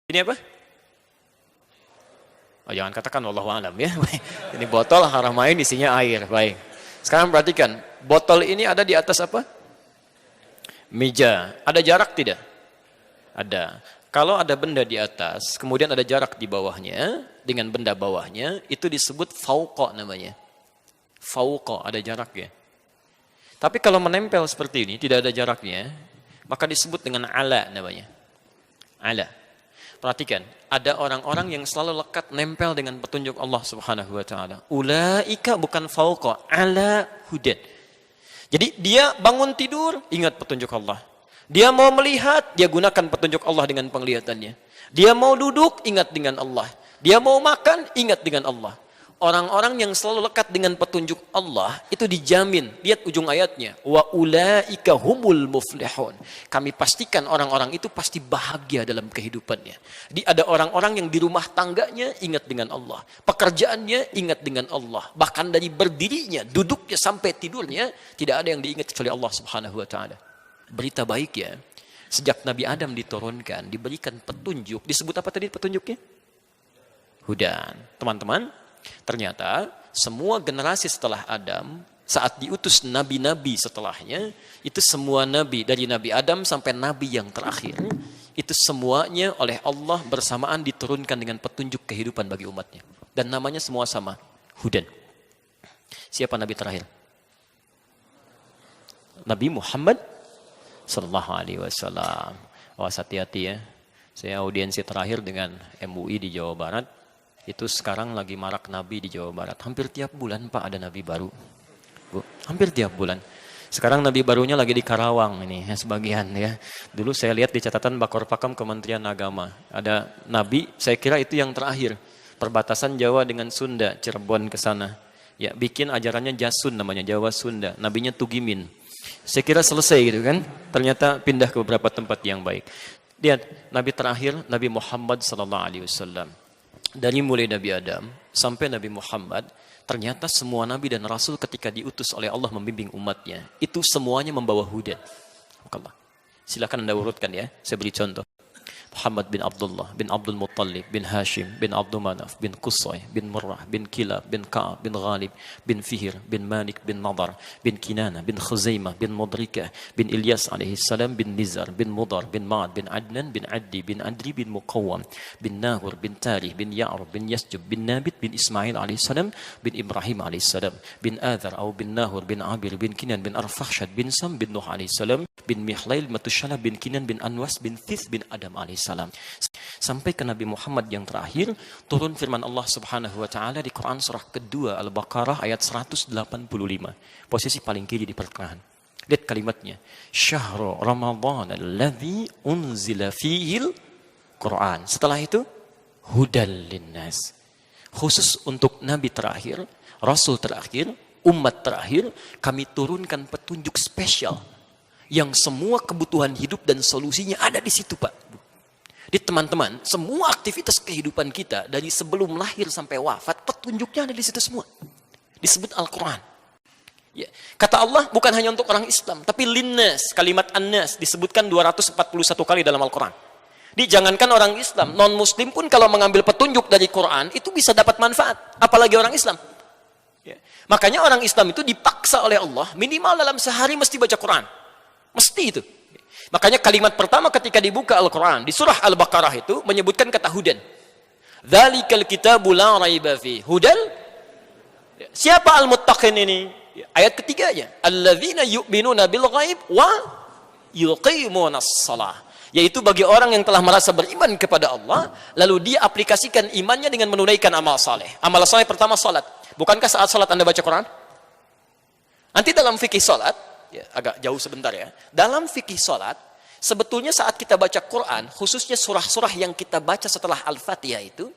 Ini apa? Oh, jangan katakan wallahu alam ya. Ini botol haramain isinya air. Baik. Sekarang perhatikan, botol ini ada di atas apa? Meja. Ada jarak tidak? Ada. Kalau ada benda di atas, kemudian ada jarak di bawahnya, dengan benda bawahnya, itu disebut fauqa namanya. Fauqa, ada jaraknya. Tapi kalau menempel seperti ini, tidak ada jaraknya, maka disebut dengan ala namanya. Ala. Perhatikan, ada orang-orang yang selalu lekat nempel dengan petunjuk Allah Subhanahu wa taala. Ulaika bukan fauqa, ala hudan. Jadi dia bangun tidur, ingat petunjuk Allah. Dia mau melihat, dia gunakan petunjuk Allah dengan penglihatannya. Dia mau duduk, ingat dengan Allah. Dia mau makan, ingat dengan Allah. Orang-orang yang selalu lekat dengan petunjuk Allah, itu dijamin. Lihat ujung ayatnya. Wa ulaika humul muflihun. Kami pastikan orang-orang itu pasti bahagia dalam kehidupannya. Ada orang-orang yang di rumah tangganya ingat dengan Allah. Pekerjaannya ingat dengan Allah. Bahkan dari berdirinya, duduknya sampai tidurnya, tidak ada yang diingat kecuali Allah Subhanahu wa taala. Berita baik ya. Sejak Nabi Adam diturunkan, diberikan petunjuk. Disebut apa tadi petunjuknya? Hudan. Teman-teman, ternyata semua generasi setelah Adam, saat diutus nabi-nabi setelahnya, itu semua nabi, dari Nabi Adam sampai nabi yang terakhir, itu semuanya oleh Allah bersamaan diturunkan dengan petunjuk kehidupan bagi umatnya. Dan namanya semua sama, Hudan. Siapa nabi terakhir? Nabi Muhammad Sallallahu Alaihi Wasallam. Awas hati-hati ya. Saya audiensi terakhir dengan MUI di Jawa Barat. Itu sekarang lagi marak nabi di Jawa Barat. Hampir tiap bulan Pak ada nabi baru. Bu, hampir tiap bulan. Sekarang nabi barunya lagi di Karawang ini ya, sebagian ya. Dulu saya lihat di catatan Bakor Pakam Kementerian Agama. Ada nabi, saya kira itu yang terakhir. Perbatasan Jawa dengan Sunda, Cirebon ke sana. Ya, bikin ajarannya Jasun namanya, Jawa Sunda. Nabinya Tugimin. Saya kira selesai gitu kan. Ternyata pindah ke beberapa tempat yang baik. Lihat, nabi terakhir Nabi Muhammad sallallahu alaihi wasallam. Dari mulai Nabi Adam sampai Nabi Muhammad, ternyata semua nabi dan rasul ketika diutus oleh Allah membimbing umatnya, itu semuanya membawa hudan. Silakan Anda urutkan ya. Saya beri contoh. Muhammad bin Abdullah, bin Abdul Muttalib, bin Hashim, bin Abdul Manaf, bin Qusay, bin Murrah, bin Kilab, bin Ka'ab, bin Ghalib, bin Fihir, bin Malik, bin Nadar, bin Kinana, bin Khuzaimah, bin Mudrikah, bin Ilyas alaihissalam, bin Nizar, bin Mudar, bin Ma'ad, bin Adnan, bin Addi, bin Adri, bin Muqawwam, bin Nahur, bin Tarih, bin Ya'rub, bin Yasjub, bin Nabit, bin Ismail alaihissalam, bin Ibrahim alaihissalam, bin Adhar, atau bin Nahur, bin Abir, bin Kinan, bin Arfakhshad, bin Sam, bin Nuh alaihissalam, bin Mihlail, Matushala, bin Kinan, bin Anwas, bin Thith, bin Adam alaihissalam. Sampai ke Nabi Muhammad yang terakhir, turun firman Allah Subhanahu wa taala di Quran surah kedua Al-Baqarah ayat 185. Posisi paling kiri di pertengahan. Lihat kalimatnya. Syahrul Ramadan alladzi unzila fihil Quran. Setelah itu hudal linnas. Khusus untuk nabi terakhir, rasul terakhir, umat terakhir, kami turunkan petunjuk spesial yang semua kebutuhan hidup dan solusinya ada di situ, Pak. Jadi teman-teman, semua aktivitas kehidupan kita dari sebelum lahir sampai wafat, petunjuknya ada di situ semua. Disebut Al-Quran. Ya. Kata Allah bukan hanya untuk orang Islam, tapi linnas, kalimat annas disebutkan 241 kali dalam Al-Quran. Jadi jangankan orang Islam, non-Muslim pun kalau mengambil petunjuk dari Quran, itu bisa dapat manfaat. Apalagi orang Islam. Ya. Makanya orang Islam itu dipaksa oleh Allah, minimal dalam sehari mesti baca Quran. Mesti itu. Makanya kalimat pertama ketika dibuka Al-Quran di surah Al-Baqarah itu menyebutkan kata hudan. Dzalikal kitabu la raiba fi hudal. Siapa al-muttaqin ini? Ayat ketiganya, alladzina yu'minuna bil ghaib wa yuqimunas shalah. Yaitu bagi orang yang telah merasa beriman kepada Allah, lalu dia aplikasikan imannya dengan menunaikan amal saleh. Amal saleh pertama salat. Bukankah saat salat Anda baca Quran? Nanti dalam fikih salat, ya, agak jauh sebentar ya. Dalam fikih salat, sebetulnya saat kita baca Quran, khususnya surah-surah yang kita baca setelah Al-Fatihah itu,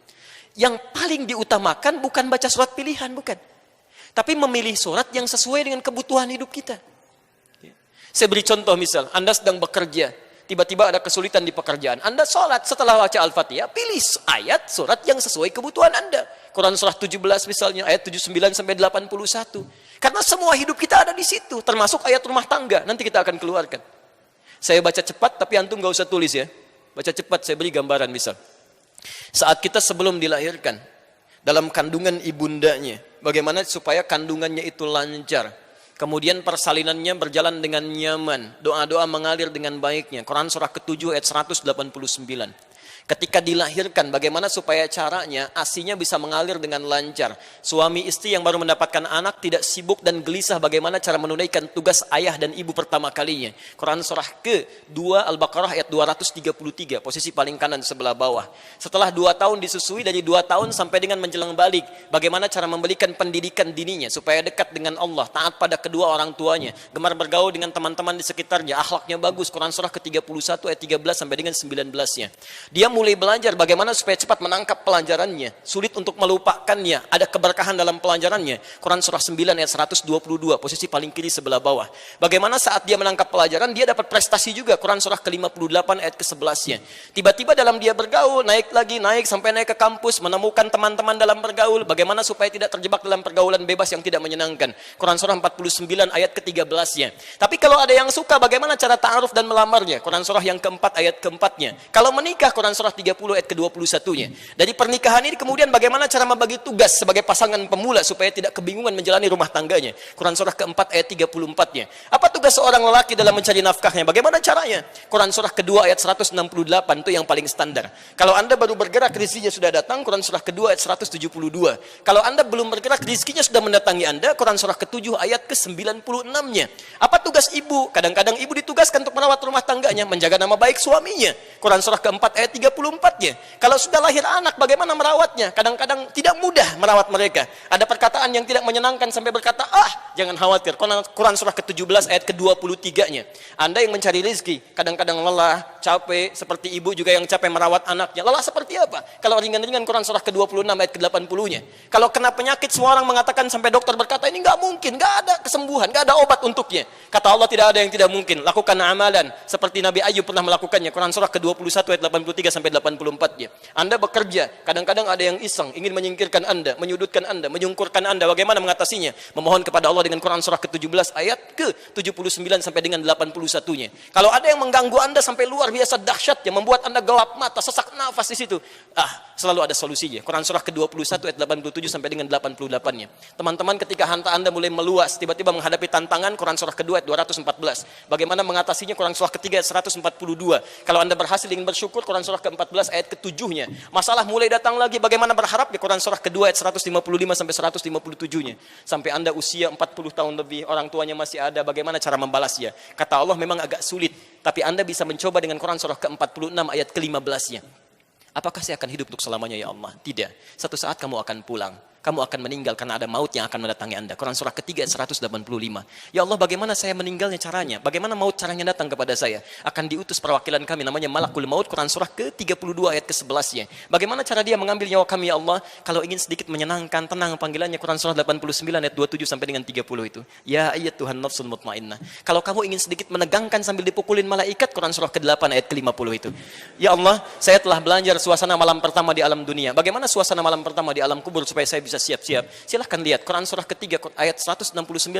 yang paling diutamakan bukan baca surat pilihan, bukan. Tapi memilih surat yang sesuai dengan kebutuhan hidup kita. Saya beri contoh misal, Anda sedang bekerja, tiba-tiba ada kesulitan di pekerjaan. Anda sholat setelah baca Al-Fatihah, pilih ayat surat yang sesuai kebutuhan Anda. Quran surah 17 misalnya, ayat 79 sampai 81. Karena semua hidup kita ada di situ, termasuk ayat rumah tangga. Nanti kita akan keluarkan. Saya baca cepat, tapi antum gak usah tulis ya. Baca cepat, saya beri gambaran misal. Saat kita sebelum dilahirkan, dalam kandungan ibundanya, bagaimana supaya kandungannya itu lancar. Kemudian persalinannya berjalan dengan nyaman. Doa-doa mengalir dengan baiknya. Quran surah ke-7 ayat 189. Ketika dilahirkan, bagaimana supaya caranya ASI-nya bisa mengalir dengan lancar. Suami istri yang baru mendapatkan anak tidak sibuk dan gelisah bagaimana cara menunaikan tugas ayah dan ibu pertama kalinya. Quran surah ke-2 Al-Baqarah ayat 233, posisi paling kanan sebelah bawah. Setelah 2 tahun disusui, dari 2 tahun sampai dengan menjelang balik, bagaimana cara memberikan pendidikan dininya supaya dekat dengan Allah, taat pada kedua orang tuanya, gemar bergaul dengan teman-teman di sekitarnya, akhlaknya bagus. Quran surah ke-31 ayat 13 sampai dengan 19-nya. Dia mulai belajar bagaimana supaya cepat menangkap pelajarannya, sulit untuk melupakannya, ada keberkahan dalam pelajarannya. Quran surah 9 ayat 122, posisi paling kiri sebelah bawah. Bagaimana saat dia menangkap pelajaran, dia dapat prestasi juga. Quran surah ke-58 ayat ke-11-nya. Tiba-tiba dalam dia bergaul, naik lagi, naik sampai naik ke kampus, menemukan teman-teman dalam bergaul, bagaimana supaya tidak terjebak dalam pergaulan bebas yang tidak menyenangkan. Quran surah 49 ayat ke-13-nya. Tapi kalau ada yang suka, bagaimana cara ta'aruf dan melamarnya? Quran surah yang keempat ayat keempatnya. Kalau menikah, Quran surah 30 ayat ke-21-nya. Dari pernikahan ini kemudian bagaimana cara membagi tugas sebagai pasangan pemula supaya tidak kebingungan menjalani rumah tangganya. Quran surah keempat ayat 34-nya. Apa tugas seorang lelaki dalam mencari nafkahnya? Bagaimana caranya? Quran surah kedua ayat 168 itu yang paling standar. Kalau Anda baru bergerak, rezekinya sudah datang. Quran surah kedua ayat 172. Kalau Anda belum bergerak, rezekinya sudah mendatangi Anda. Quran surah ke-7 ayat ke-96-nya. Apa tugas ibu? Kadang-kadang ibu ditugaskan untuk merawat rumah tangganya, menjaga nama baik suaminya. Quran surah keempat ayat 34-nya. Kalau sudah lahir anak, bagaimana merawatnya? Kadang-kadang tidak mudah merawat mereka. Ada perkataan yang tidak menyenangkan sampai berkata, jangan khawatir. Quran surah ke-17 ayat ke-23-nya. Anda yang mencari rezeki, kadang-kadang lelah, capek, seperti ibu juga yang capek merawat anaknya. Lelah seperti apa? Kalau ringan-ringan, Quran surah ke-26 ayat ke-80-nya. Kalau kena penyakit, semua orang mengatakan sampai dokter berkata, ini nggak mungkin, nggak ada kesembuhan, nggak ada obat untuknya. Kata Allah, tidak ada yang tidak mungkin. Lakukan amalan seperti Nabi Ayub pernah melakukannya. Quran surah ke-21 ayat 83 sampai 84-nya. Anda bekerja, kadang-kadang ada yang iseng, ingin menyingkirkan Anda, menyudutkan Anda, menyungkurkan Anda. Bagaimana mengatasinya? Memohon kepada Allah dengan Quran surah ke-17 ayat ke-79 sampai dengan 81-nya. Kalau ada yang mengganggu Anda sampai luar biasa dahsyatnya, membuat Anda gelap mata, sesak nafas di situ, selalu ada solusinya. Quran surah ke-21 ayat 87 sampai dengan 88-nya. Teman-teman, ketika harta Anda mulai meluas, tiba-tiba menghadapi tantangan, Quran surah kedua ayat 214. Bagaimana mengatasinya? Quran surah ketiga ayat 142. Kalau Anda berhasil ingin bersyukur, Quran surah ke-14 ayat ke-7-nya. Masalah mulai datang lagi, bagaimana berharap? Di Quran surah kedua ayat 155 sampai 157-nya. Sampai Anda usia 40 tahun lebih, orang tuanya masih ada, bagaimana cara membalasnya? Kata Allah, memang agak sulit, tapi Anda bisa mencoba dengan Quran surah ke-46 ayat ke-15-nya. Apakah saya akan hidup untuk selamanya ya Allah? Tidak. Satu saat kamu akan pulang. Kamu akan meninggal karena ada maut yang akan mendatangi Anda. Quran surah ketiga 185. Ya Allah, bagaimana saya meninggalnya caranya? Bagaimana maut caranya datang kepada saya? Akan diutus perwakilan kami namanya Malakul Maut. Quran surah ke-32 ayat ke-11-nya. Bagaimana cara dia mengambil nyawa kami ya Allah? Kalau ingin sedikit menyenangkan, tenang panggilannya. Quran surah 89 ayat 27 sampai dengan 30 itu. Ya ayat Tuhan nafsul mutmainnah. Kalau kamu ingin sedikit menegangkan sambil dipukulin malaikat, Quran surah ke-8 ayat ke-50 itu. Ya Allah, saya telah belajar suasana malam pertama di alam dunia. Bagaimana suasana malam pertama di alam kubur supaya saya bisa siap-siap? Silahkan lihat Quran surah ketiga ayat 169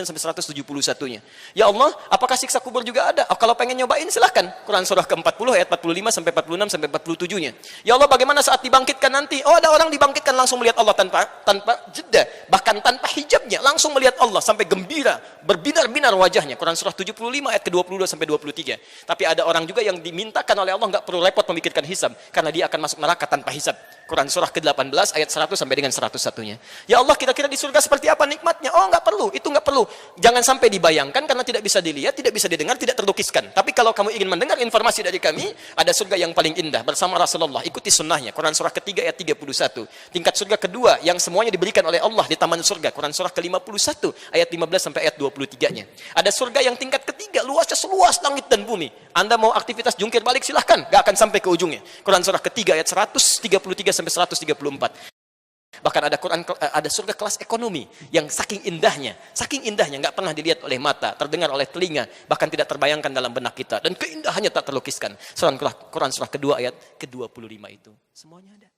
sampai 171-nya. Ya Allah, apakah siksa kubur juga ada? Kalau pengen nyobain silahkan. Quran surah ke-40 ayat 45 sampai 46 sampai 47-nya. Ya Allah, bagaimana saat dibangkitkan nanti? Ada orang dibangkitkan langsung melihat Allah tanpa jeda, bahkan tanpa hijabnya, langsung melihat Allah sampai gembira, berbinar-binar wajahnya. Quran surah 75 ayat ke-22 sampai 23. Tapi ada orang juga yang dimintakan oleh Allah nggak perlu repot memikirkan hisab karena dia akan masuk neraka tanpa hisab. Quran surah ke-18 ayat 100 sampai dengan 101-nya. Ya Allah, kira-kira di surga seperti apa nikmatnya? Nggak perlu, itu nggak perlu. Jangan sampai dibayangkan karena tidak bisa dilihat, tidak bisa didengar, tidak terlukiskan. Tapi kalau kamu ingin mendengar informasi dari kami, ada surga yang paling indah bersama Rasulullah. Ikuti sunnahnya. Quran surah ketiga ayat 31. Tingkat surga kedua yang semuanya diberikan oleh Allah di taman surga. Quran surah ke-51 ayat 15 sampai ayat 23-nya. Ada surga yang tingkat ketiga, luasnya seluas langit dan bumi. Anda mau aktivitas jungkir balik silahkan, nggak akan sampai ke ujungnya. Quran surah ketiga ayat 133 sampai 134. Bahkan ada surga kelas ekonomi yang saking indahnya nggak pernah dilihat oleh mata, terdengar oleh telinga, bahkan tidak terbayangkan dalam benak kita, dan keindahannya tak terlukiskan. Quran surah kedua ayat ke-25 itu semuanya ada.